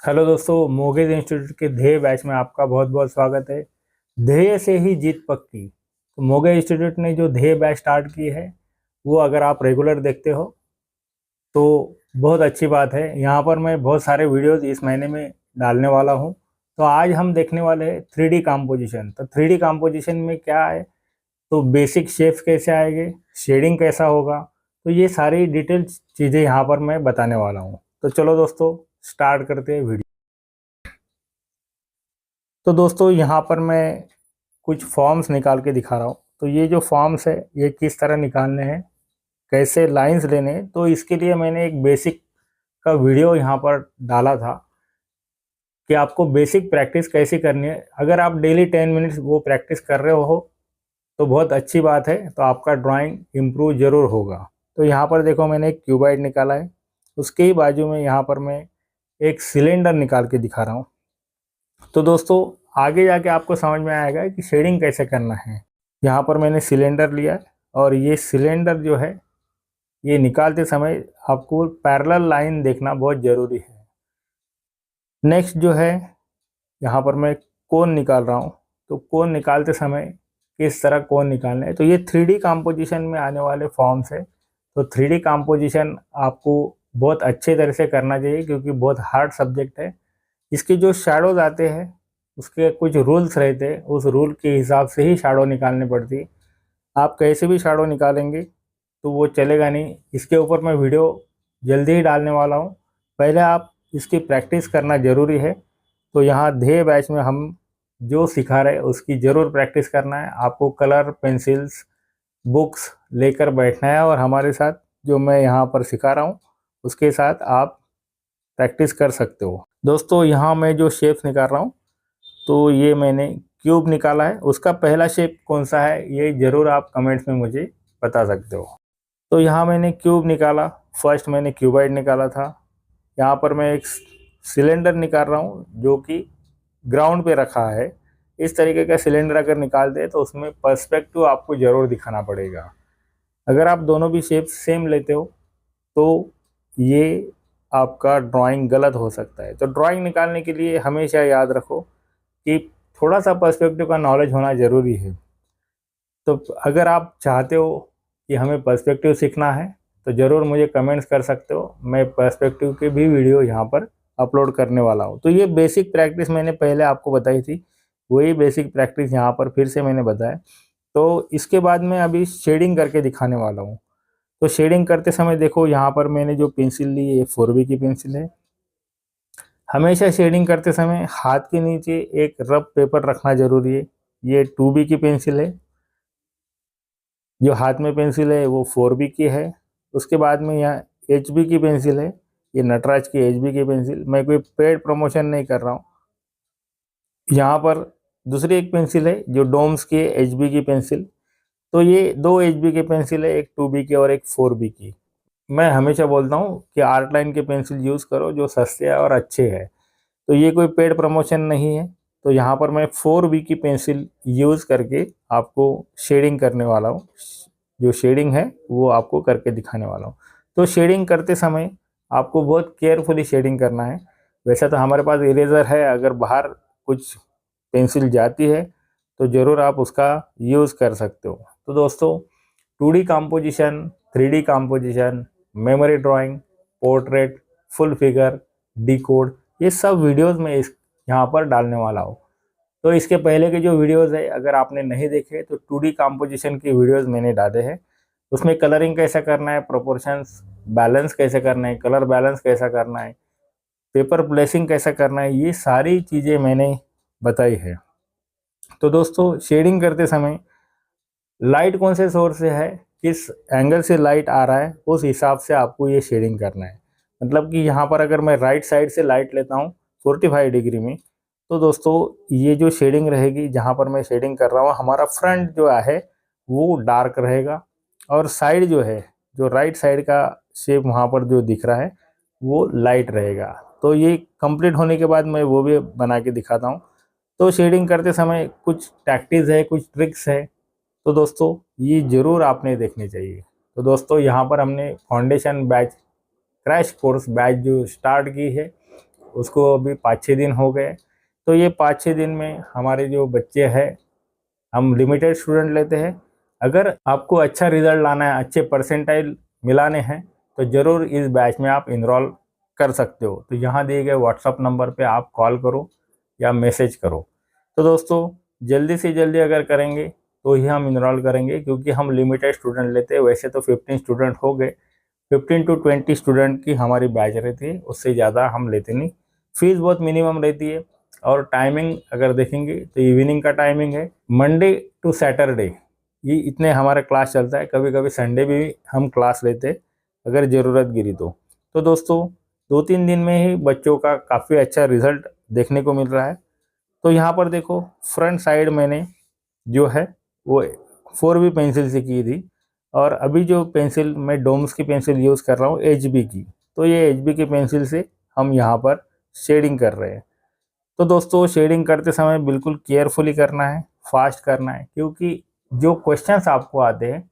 Hello दोस्तों, मोगेज institute के ध्येय बैच में आपका बहुत बहुत स्वागत है। ध्येय से ही जीत पक्की। तो मोगेज इंस्टीट्यूट ने जो ध्येय बैच स्टार्ट की है वो अगर आप रेगुलर देखते हो तो बहुत अच्छी बात है। यहाँ पर मैं बहुत सारे वीडियोस इस महीने में डालने वाला हूँ। तो आज हम देखने वाले हैं 3D कॉम्पोजिशन। तो 3D कॉम्पोजिशन में क्या है, तो बेसिक शेप्स कैसे आएंगे, शेडिंग कैसा होगा, तो ये सारी डिटेल चीज़ें यहाँ पर मैं बताने वाला हूँ। तो चलो दोस्तों, स्टार्ट करते हैं वीडियो। तो दोस्तों यहाँ पर मैं कुछ फॉर्म्स निकाल के दिखा रहा हूँ। तो ये जो फॉर्म्स है ये किस तरह निकालने हैं, कैसे लाइंस लेने हैं, तो इसके लिए मैंने एक बेसिक का वीडियो यहाँ पर डाला था कि आपको बेसिक प्रैक्टिस कैसे करनी है। अगर आप डेली 10 मिनट्स वो प्रैक्टिस कर रहे हो तो बहुत अच्छी बात है, तो आपका ड्राइंग इम्प्रूव ज़रूर होगा। तो यहाँ पर देखो, मैंने एक क्यूबाइड निकाला है, उसके ही बाजू में यहाँ पर मैं एक सिलेंडर निकाल के दिखा रहा हूँ। तो दोस्तों आगे जाके आपको समझ में आएगा कि शेडिंग कैसे करना है। यहाँ पर मैंने सिलेंडर लिया और ये सिलेंडर जो है ये निकालते समय आपको पैरेलल लाइन देखना बहुत ज़रूरी है। नेक्स्ट जो है, यहाँ पर मैं कोन निकाल रहा हूँ। तो कोन निकालते समय किस तरह कोन निकालना है, तो ये 3D कॉम्पोजिशन में आने वाले फॉर्म्स है। तो 3D कॉम्पोजिशन आपको बहुत अच्छे तरह से करना चाहिए क्योंकि बहुत हार्ड सब्जेक्ट है। इसके जो शैडोज आते हैं उसके कुछ रूल्स रहते हैं, उस रूल के हिसाब से ही शैडो निकालनी पड़ती है। आप कैसे भी शैडो निकालेंगे तो वो चलेगा नहीं। इसके ऊपर मैं वीडियो जल्दी ही डालने वाला हूँ, पहले आप इसकी प्रैक्टिस करना ज़रूरी है। तो यहाँ ध्येय बैच में हम जो सिखा रहे हैं उसकी ज़रूर प्रैक्टिस करना है। आपको कलर पेंसिल्स बुक्स लेकर बैठना है और हमारे साथ जो मैं यहाँ पर सिखा रहा हूँ उसके साथ आप प्रैक्टिस कर सकते हो। दोस्तों यहाँ मैं जो शेप्स निकाल रहा हूँ, तो ये मैंने क्यूब निकाला है। उसका पहला शेप कौन सा है ये ज़रूर आप कमेंट्स में मुझे बता सकते हो। तो यहाँ मैंने क्यूब निकाला, फर्स्ट मैंने क्यूबाइड निकाला था। यहाँ पर मैं एक सिलेंडर निकाल रहा हूँ जो कि ग्राउंड पे रखा है। इस तरीके का सिलेंडर अगर निकाल दे तो उसमें पर्सपेक्टिव आपको ज़रूर दिखाना पड़ेगा। अगर आप दोनों भी शेप सेम लेते हो तो ये आपका ड्राइंग गलत हो सकता है। तो ड्राइंग निकालने के लिए हमेशा याद रखो कि थोड़ा सा पर्सपेक्टिव का नॉलेज होना ज़रूरी है। तो अगर आप चाहते हो कि हमें पर्सपेक्टिव सीखना है तो ज़रूर मुझे कमेंट्स कर सकते हो। मैं पर्सपेक्टिव के भी वीडियो यहाँ पर अपलोड करने वाला हूँ। तो ये बेसिक प्रैक्टिस मैंने पहले आपको बताई थी, वही बेसिक प्रैक्टिस यहाँ पर फिर से मैंने बताया। तो इसके बाद मैं अभी शेडिंग करके दिखाने वाला हूँ। तो शेडिंग करते समय देखो, यहाँ पर मैंने जो पेंसिल ली है ये 4B की पेंसिल है। हमेशा शेडिंग करते समय हाथ के नीचे एक रफ पेपर रखना जरूरी है। ये 2B की पेंसिल है, जो हाथ में पेंसिल है वो 4B की है। उसके बाद में यहाँ HB की पेंसिल है, ये नटराज की HB की पेंसिल। मैं कोई पेड प्रमोशन नहीं कर रहा हूँ। यहाँ पर दूसरी एक पेंसिल है जो डोम्स की है, HB की पेंसिल। तो ये दो HB की पेंसिल है, एक 2B की और एक 4B की। मैं हमेशा बोलता हूँ कि आर्ट लाइन के पेंसिल यूज़ करो जो सस्ते और अच्छे हैं। तो ये कोई पेड प्रमोशन नहीं है। तो यहाँ पर मैं 4B की पेंसिल यूज़ करके आपको शेडिंग करने वाला हूँ। जो शेडिंग है वो आपको करके दिखाने वाला हूँ। तो शेडिंग करते समय आपको बहुत केयरफुली शेडिंग करना है। वैसे तो हमारे पास इरेज़र है, अगर बाहर कुछ पेंसिल जाती है तो ज़रूर आप उसका यूज़ कर सकते हो। तो दोस्तों 2D composition, 3D composition, memory drawing, portrait, full figure, decode, ये सब वीडियोस मैं इस यहाँ पर डालने वाला हूँ। तो इसके पहले के जो वीडियोस है अगर आपने नहीं देखे तो 2D कॉम्पोजिशन की वीडियोस मैंने डाले हैं। उसमें कलरिंग कैसा करना है, प्रोपोर्शंस बैलेंस कैसे करना है, कलर बैलेंस कैसा करना है, पेपर प्लेसिंग कैसा करना है, ये सारी चीज़ें मैंने बताई है। तो दोस्तों शेडिंग करते समय लाइट कौन से सोर्स से है, किस एंगल से लाइट आ रहा है, उस हिसाब से आपको ये शेडिंग करना है। मतलब कि यहाँ पर अगर मैं राइट साइड से लाइट लेता हूँ 45 डिग्री में, तो दोस्तों ये जो शेडिंग रहेगी, जहाँ पर मैं शेडिंग कर रहा हूँ, हमारा फ्रंट जो है वो डार्क रहेगा और साइड जो है, जो राइट साइड का शेप वहाँ पर जो दिख रहा है वो लाइट रहेगा। तो ये कंप्लीट होने के बाद मैं वो भी बना के दिखाता हूँ। तो शेडिंग करते समय कुछ टैक्टिक्स है, कुछ ट्रिक्स है, तो दोस्तों ये ज़रूर आपने देखने चाहिए। तो दोस्तों यहाँ पर हमने foundation batch crash course batch जो स्टार्ट की है, उसको अभी 5-6 दिन हो गए। तो ये 5-6 दिन में हमारे जो बच्चे हैं, हम लिमिटेड स्टूडेंट लेते हैं। अगर आपको अच्छा रिजल्ट लाना है, अच्छे परसेंटाइल मिलाने हैं, तो ज़रूर इस बैच में आप इनरोल कर सकते हो। तो यहाँ दिए गए व्हाट्सअप नंबर पे आप कॉल करो या मैसेज करो। तो दोस्तों, जल्दी से जल्दी अगर करेंगे तो ही हम इनरोल करेंगे, क्योंकि हम लिमिटेड स्टूडेंट लेते हैं। वैसे तो 15 स्टूडेंट हो गए, 15 टू 20 स्टूडेंट की हमारी बैच रहती है, उससे ज़्यादा हम लेते नहीं। फीस बहुत मिनिमम रहती है। और टाइमिंग अगर देखेंगे तो इवनिंग का टाइमिंग है, मंडे टू सैटरडे ये इतने हमारा क्लास चलता है। कभी कभी संडे भी हम क्लास लेते हैं अगर ज़रूरत गिरी तो दोस्तों, 2-3 दिन में ही बच्चों का काफ़ी अच्छा रिजल्ट देखने को मिल रहा है। तो यहाँ पर देखो, फ्रंट साइड मैंने जो है वो 4B पेंसिल से की थी, और अभी जो पेंसिल मैं डोम्स की पेंसिल यूज़ कर रहा हूँ HB की। तो ये HB की पेंसिल से हम यहाँ पर शेडिंग कर रहे हैं। तो दोस्तों, शेडिंग करते समय बिल्कुल केयरफुली करना है, फास्ट करना है, क्योंकि जो क्वेश्चंस आपको आते हैं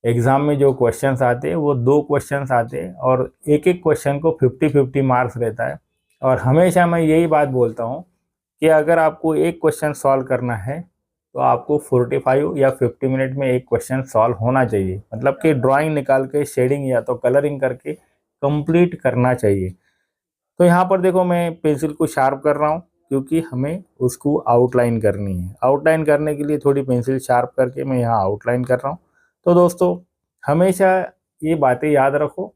एग्ज़ाम में, जो क्वेश्चंस आते हैं वो 2 क्वेश्चंस आते हैं, और एक एक क्वेश्चन को 50-50 मार्क्स रहता है। और हमेशा मैं यही बात बोलता हूँ कि अगर आपको एक क्वेश्चन सॉल्व करना है तो आपको 45 या 50 मिनट में एक क्वेश्चन सॉल्व होना चाहिए। मतलब कि ड्राइंग निकाल के शेडिंग या तो कलरिंग करके कंप्लीट करना चाहिए। तो यहाँ पर देखो, मैं पेंसिल को शार्प कर रहा हूँ, क्योंकि हमें उसको आउटलाइन करनी है। आउटलाइन करने के लिए थोड़ी पेंसिल शार्प करके मैं यहाँ आउटलाइन कर रहा हूँ। तो दोस्तों, हमेशा ये बातें याद रखो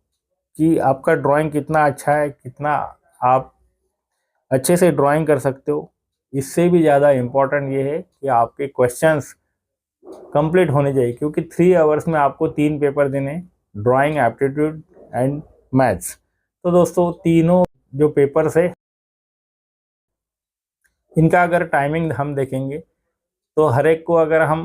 कि आपका ड्राइंग कितना अच्छा है, कितना आप अच्छे से ड्राइंग कर सकते हो। इससे भी ज़्यादा इम्पोर्टेंट ये है कि आपके क्वेश्चंस कंप्लीट होने चाहिए, क्योंकि 3 आवर्स में आपको 3 पेपर देने, ड्राइंग, एप्टीट्यूड एंड मैथ्स। तो दोस्तों, तीनों जो पेपर्स है इनका अगर टाइमिंग हम देखेंगे तो हर एक को अगर हम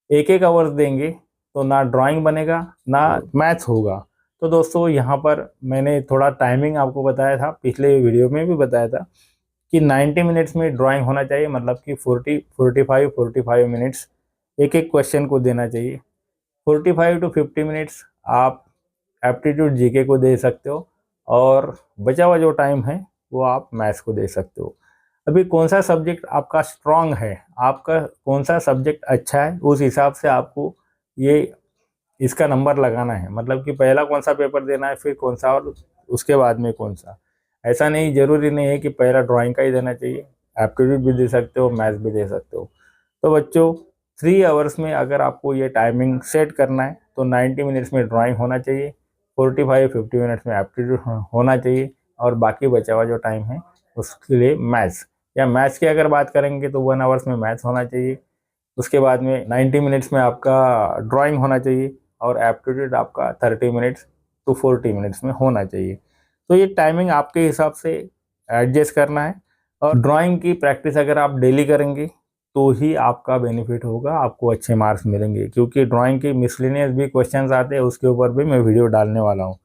1-1 आवर्स देंगे तो ना ड्राइंग बनेगा ना मैथ्स होगा। तो दोस्तों, यहाँ पर मैंने थोड़ा टाइमिंग आपको बताया था, पिछले वीडियो में भी बताया था कि 90 मिनट्स में ड्राइंग होना चाहिए। मतलब कि 45 मिनट्स एक एक क्वेश्चन को देना चाहिए। 45 टू 50 मिनट्स आप एप्टीट्यूड जीके को दे सकते हो, और बचा हुआ जो टाइम है वो आप मैथ्स को दे सकते हो। अभी कौन सा सब्जेक्ट आपका स्ट्रांग है, आपका कौन सा सब्जेक्ट अच्छा है, उस हिसाब से आपको ये इसका नंबर लगाना है। मतलब कि पहला कौन सा पेपर देना है, फिर कौन सा, और उसके बाद में कौन सा। ऐसा नहीं, जरूरी नहीं है कि पहला ड्राइंग का ही देना चाहिए, एप्टीट्यूड भी दे सकते हो, मैथ्स भी दे सकते हो। तो बच्चों, 3 आवर्स में अगर आपको ये टाइमिंग सेट करना है तो 90 मिनट्स में ड्राइंग होना चाहिए, 45-50 मिनट्स में एप्टीट्यूड होना चाहिए, और बाकी बचा हुआ जो टाइम है उसके लिए मैथ्स। या मैथ्स की अगर बात करेंगे तो 1 आवर्स में मैथ्स होना चाहिए, उसके बाद में 90 मिनट्स में आपका ड्राइंग होना चाहिए, और एप्टीट्यूड आपका 30 मिनट्स टू 40 मिनट्स में होना चाहिए। तो ये टाइमिंग आपके हिसाब से एडजस्ट करना है। और ड्राइंग की प्रैक्टिस अगर आप डेली करेंगे तो ही आपका बेनिफिट होगा, आपको अच्छे मार्क्स मिलेंगे। क्योंकि ड्राइंग के मिसलेनियस भी क्वेश्चंस आते हैं, उसके ऊपर भी मैं वीडियो डालने वाला हूँ।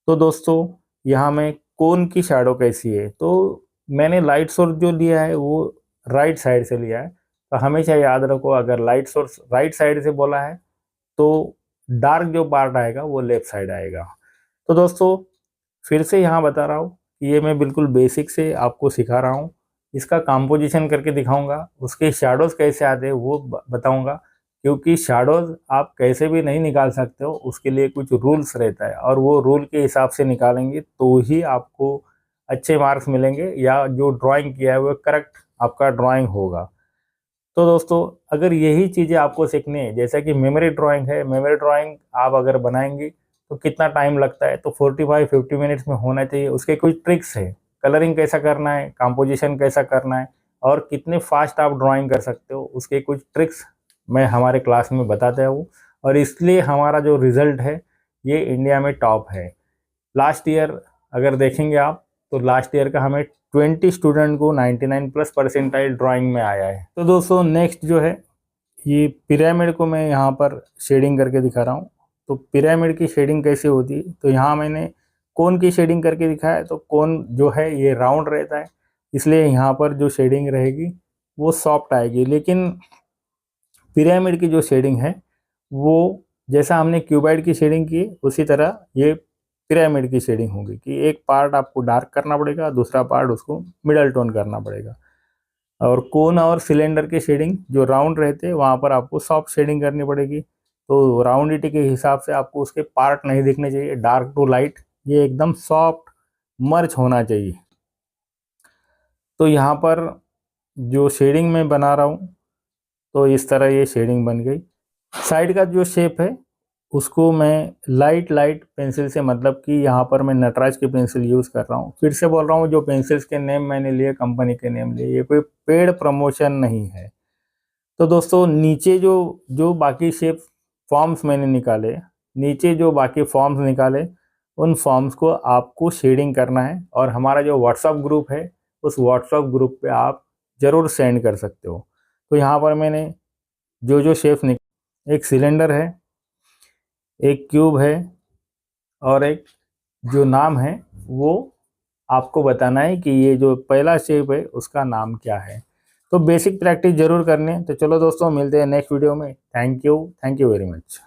तो दोस्तों, यहाँ में कोन की शैडो कैसी है, तो मैंने लाइट सोर्स जो लिया है वो राइट साइड से लिया है। तो हमेशा याद रखो, अगर लाइट सोर्स राइट साइड से बोला है तो डार्क जो पार्ट आएगा वो लेफ्ट साइड आएगा। तो दोस्तों, फिर से यहाँ बता रहा हूँ कि ये मैं बिल्कुल बेसिक से आपको सिखा रहा हूँ। इसका कंपोजिशन करके दिखाऊंगा, उसके शैडोज कैसे आते हैं वो बताऊंगा। क्योंकि शैडोज आप कैसे भी नहीं निकाल सकते हो, उसके लिए कुछ रूल्स रहता है, और वो रूल के हिसाब से निकालेंगे तो ही आपको अच्छे मार्क्स मिलेंगे, या जो ड्राइंग किया है वो करेक्ट आपका ड्राइंग होगा। तो दोस्तों, अगर यही चीज़ें आपको सीखनी है, जैसा कि मेमोरी ड्राइंग है, मेमोरी ड्राइंग आप अगर बनाएंगे तो कितना टाइम लगता है, तो 45-50 मिनट्स में होना चाहिए। उसके कुछ ट्रिक्स है, कलरिंग कैसा करना है, कंपोजिशन कैसा करना है, और कितने फास्ट आप ड्राइंग कर सकते हो, उसके कुछ ट्रिक्स मैं हमारे क्लास में बताता हूँ। और इसलिए हमारा जो रिज़ल्ट है ये इंडिया में टॉप है। लास्ट ईयर अगर देखेंगे आप, तो लास्ट ईयर का हमें 20 स्टूडेंट को 99 प्लस परसेंटाइल ड्राइंग में आया है। तो दोस्तों, नेक्स्ट जो है, ये पिरामिड को मैं यहाँ पर शेडिंग करके दिखा रहा हूँ। तो पिरामिड की शेडिंग कैसे होती है, तो यहाँ मैंने कोन की शेडिंग करके दिखाया है। तो कोन जो है ये राउंड रहता है, इसलिए यहाँ पर जो शेडिंग रहेगी वो सॉफ्ट आएगी। लेकिन पिरामिड की जो शेडिंग है वो, जैसा हमने क्यूबाइड की शेडिंग की उसी तरह ये पिरामिड की शेडिंग होगी कि एक पार्ट आपको डार्क करना पड़ेगा, दूसरा पार्ट उसको मिडल टोन करना पड़ेगा। और कोन और सिलेंडर के शेडिंग जो राउंड रहते हैं वहाँ पर आपको सॉफ्ट शेडिंग करनी पड़ेगी। तो राउंडिटी के हिसाब से आपको उसके पार्ट नहीं दिखने चाहिए, डार्क टू लाइट, ये एकदम सॉफ्ट मर्ज होना चाहिए। तो यहाँ पर जो शेडिंग मैं बना रहा हूँ तो इस तरह ये शेडिंग बन गई। साइड का जो शेप है उसको मैं लाइट पेंसिल से, मतलब कि यहाँ पर मैं नटराज की पेंसिल यूज़ कर रहा हूँ। फिर से बोल रहा हूँ, जो पेंसिल्स के नेम मैंने लिए कंपनी के नेम लिए, ये कोई पेड प्रमोशन नहीं है। तो दोस्तों नीचे जो जो बाकी शेप फॉर्म्स मैंने निकाले, नीचे जो बाकी फॉर्म्स निकाले, उन फॉर्म्स को आपको शेडिंग करना है। और हमारा जो व्हाट्सअप ग्रुप है उस व्हाट्सअप ग्रुप पे आप ज़रूर सेंड कर सकते हो। तो यहाँ पर मैंने जो जो शेप एक सिलेंडर है, एक क्यूब है, और एक जो नाम है वो आपको बताना है कि ये जो पहला शेप है उसका नाम क्या है। तो बेसिक प्रैक्टिस जरूर करनी है। तो चलो दोस्तों, मिलते हैं नेक्स्ट वीडियो में। Thank you very much.